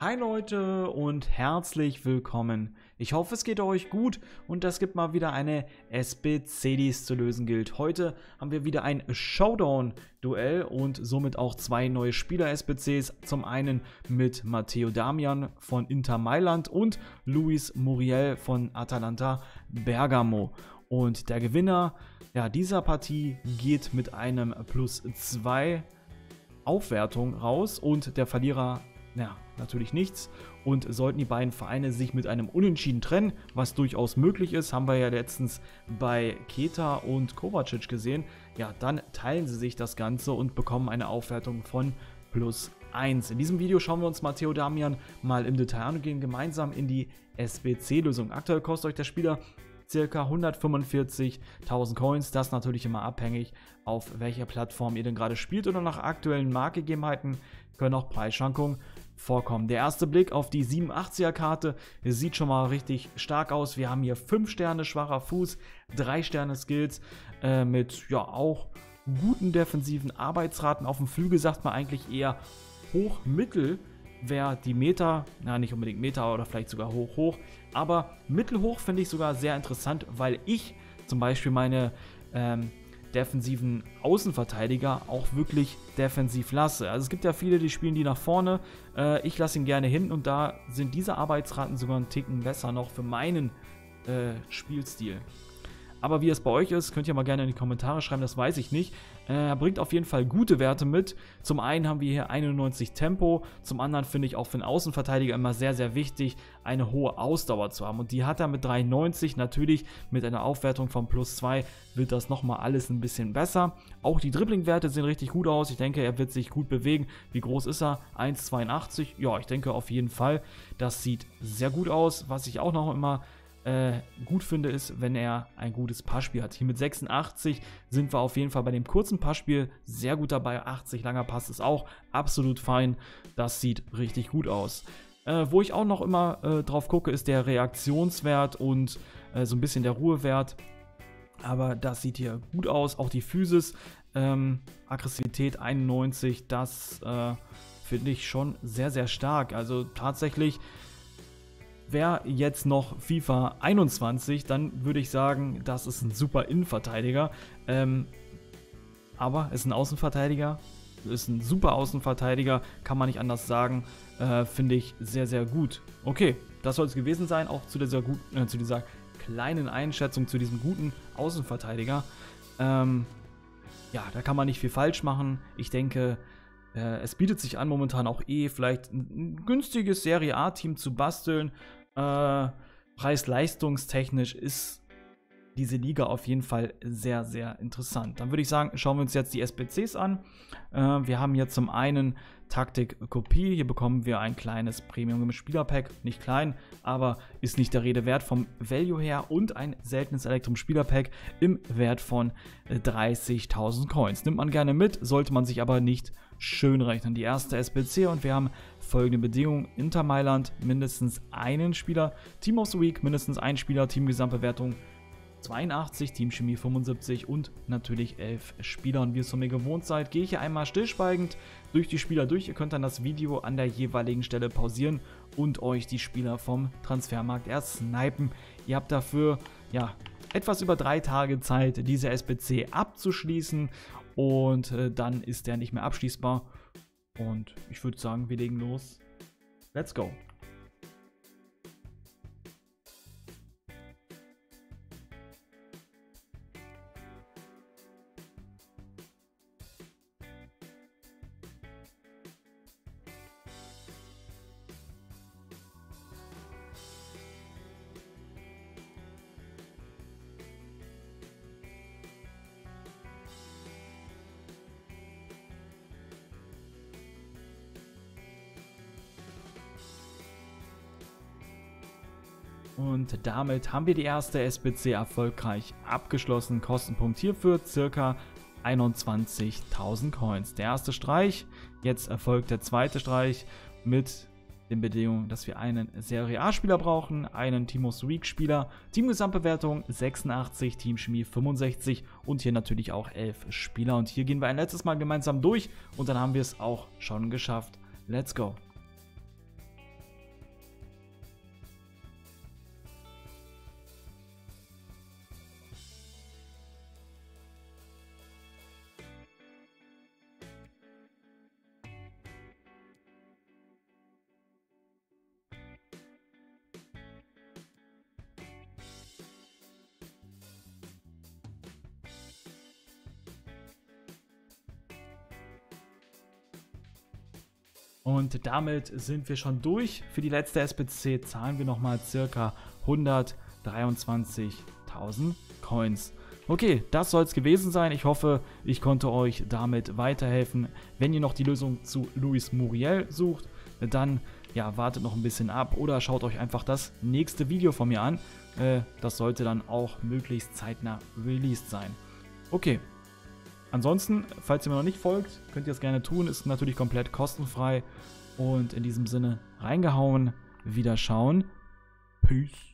Hi Leute und herzlich willkommen. Ich hoffe, es geht euch gut und es gibt mal wieder eine SBC, die es zu lösen gilt. Heute haben wir wieder ein Showdown-Duell und somit auch zwei neue Spieler-SBCs. Zum einen mit Matteo Damian von Inter Mailand und Luis Muriel von Atalanta Bergamo. Und der Gewinner dieser Partie geht mit einem +2 Aufwertung raus und der Verlierer natürlich nichts. Und sollten die beiden Vereine sich mit einem Unentschieden trennen, was durchaus möglich ist, haben wir ja letztens bei Keta und Kovacic gesehen, dann teilen sie sich das Ganze und bekommen eine Aufwertung von +1. In diesem Video schauen wir uns Matteo Damian mal im Detail an und gehen gemeinsam in die SBC-Lösung. Aktuell kostet euch der Spieler ca. 145.000 Coins, das natürlich immer abhängig, auf welcher Plattform ihr denn gerade spielt oder nach aktuellen Marktgegebenheiten können auch Preisschwankungen vorkommen. Der erste Blick auf die 87er Karte sieht schon mal richtig stark aus. Wir haben hier 5 Sterne schwacher Fuß, 3 Sterne Skills mit auch guten defensiven Arbeitsraten. Auf dem Flügel sagt man eigentlich eher hoch-mittel. Wäre die Meter, nicht unbedingt Meter oder vielleicht sogar hoch, aber mittelhoch finde ich sogar sehr interessant, weil ich zum Beispiel meine defensiven Außenverteidiger auch wirklich defensiv lasse. Also es gibt ja viele, die spielen die nach vorne, ich lasse ihn gerne hinten und da sind diese Arbeitsraten sogar einen Ticken besser noch für meinen Spielstil. Aber wie es bei euch ist, könnt ihr mal gerne in die Kommentare schreiben, das weiß ich nicht. Er bringt auf jeden Fall gute Werte mit. Zum einen haben wir hier 91 Tempo, zum anderen finde ich auch für einen Außenverteidiger immer sehr, sehr wichtig, eine hohe Ausdauer zu haben. Und die hat er mit 93, natürlich mit einer Aufwertung von +2 wird das nochmal alles ein bisschen besser. Auch die Dribbling-Werte sehen richtig gut aus. Ich denke, er wird sich gut bewegen. Wie groß ist er? 1,82. Ja, ich denke auf jeden Fall. Das sieht sehr gut aus. Was ich auch noch immer gut finde, ist, wenn er ein gutes Passspiel hat. Hier mit 86 sind wir auf jeden Fall bei dem kurzen Passspiel sehr gut dabei. 80 langer Pass ist auch absolut fein. Das sieht richtig gut aus. Wo ich auch noch immer drauf gucke, ist der Reaktionswert und so ein bisschen der Ruhewert. Aber das sieht hier gut aus. Auch die Physis, Aggressivität 91, das finde ich schon sehr, sehr stark. Also tatsächlich, wäre jetzt noch FIFA 21, dann würde ich sagen, das ist ein super Innenverteidiger. Aber es ist ein Außenverteidiger, ist ein super Außenverteidiger, kann man nicht anders sagen. Finde ich sehr, sehr gut. Okay, das soll es gewesen sein, auch zu dieser kleinen Einschätzung, zu diesem guten Außenverteidiger. Da kann man nicht viel falsch machen. Ich denke, es bietet sich an, momentan auch vielleicht ein günstiges Serie A-Team zu basteln. Preis-leistungstechnisch ist diese Liga auf jeden Fall sehr, sehr interessant. Dann würde ich sagen, schauen wir uns jetzt die SBCs an. Wir haben hier zum einen Taktik-Kopie. Hier bekommen wir ein kleines Premium-Spieler-Pack. Nicht klein, aber ist nicht der Rede wert vom Value her. Und ein seltenes Elektrum-Spieler-Pack im Wert von 30.000 Coins. Nimmt man gerne mit, sollte man sich aber nicht schön rechnen. Die erste SBC und wir haben folgende Bedingungen. Inter Mailand mindestens einen Spieler. Team of the Week mindestens ein Spieler. Teamgesamtbewertung 82, Teamchemie 75 und natürlich 11 Spieler. Und wie es von mir gewohnt seid, gehe ich hier einmal stillschweigend durch die Spieler durch. Ihr könnt dann das Video an der jeweiligen Stelle pausieren und euch die Spieler vom Transfermarkt erst snipen. Ihr habt dafür etwas über 3 Tage Zeit, diese SBC abzuschließen und dann ist der nicht mehr abschließbar. Und ich würde sagen, wir legen los. Let's go! Und damit haben wir die erste SBC erfolgreich abgeschlossen. Kostenpunkt hierfür ca. 21.000 Coins. Der erste Streich, jetzt erfolgt der zweite Streich mit den Bedingungen, dass wir einen Serie A-Spieler brauchen, einen Team of the Week-Spieler, Teamgesamtbewertung 86, Teamchemie 65 und hier natürlich auch 11 Spieler. Und hier gehen wir ein letztes Mal gemeinsam durch und dann haben wir es auch schon geschafft. Let's go! Und damit sind wir schon durch. Für die letzte SBC zahlen wir nochmal circa 123.000 Coins. Okay, das soll es gewesen sein. Ich hoffe, ich konnte euch damit weiterhelfen. Wenn ihr noch die Lösung zu Luis Muriel sucht, dann ja, wartet noch ein bisschen ab oder schaut euch einfach das nächste Video von mir an. Das sollte dann auch möglichst zeitnah released sein. Okay. Ansonsten, falls ihr mir noch nicht folgt, könnt ihr es gerne tun. Ist natürlich komplett kostenfrei. Und in diesem Sinne, reingehauen, wieder schauen. Peace.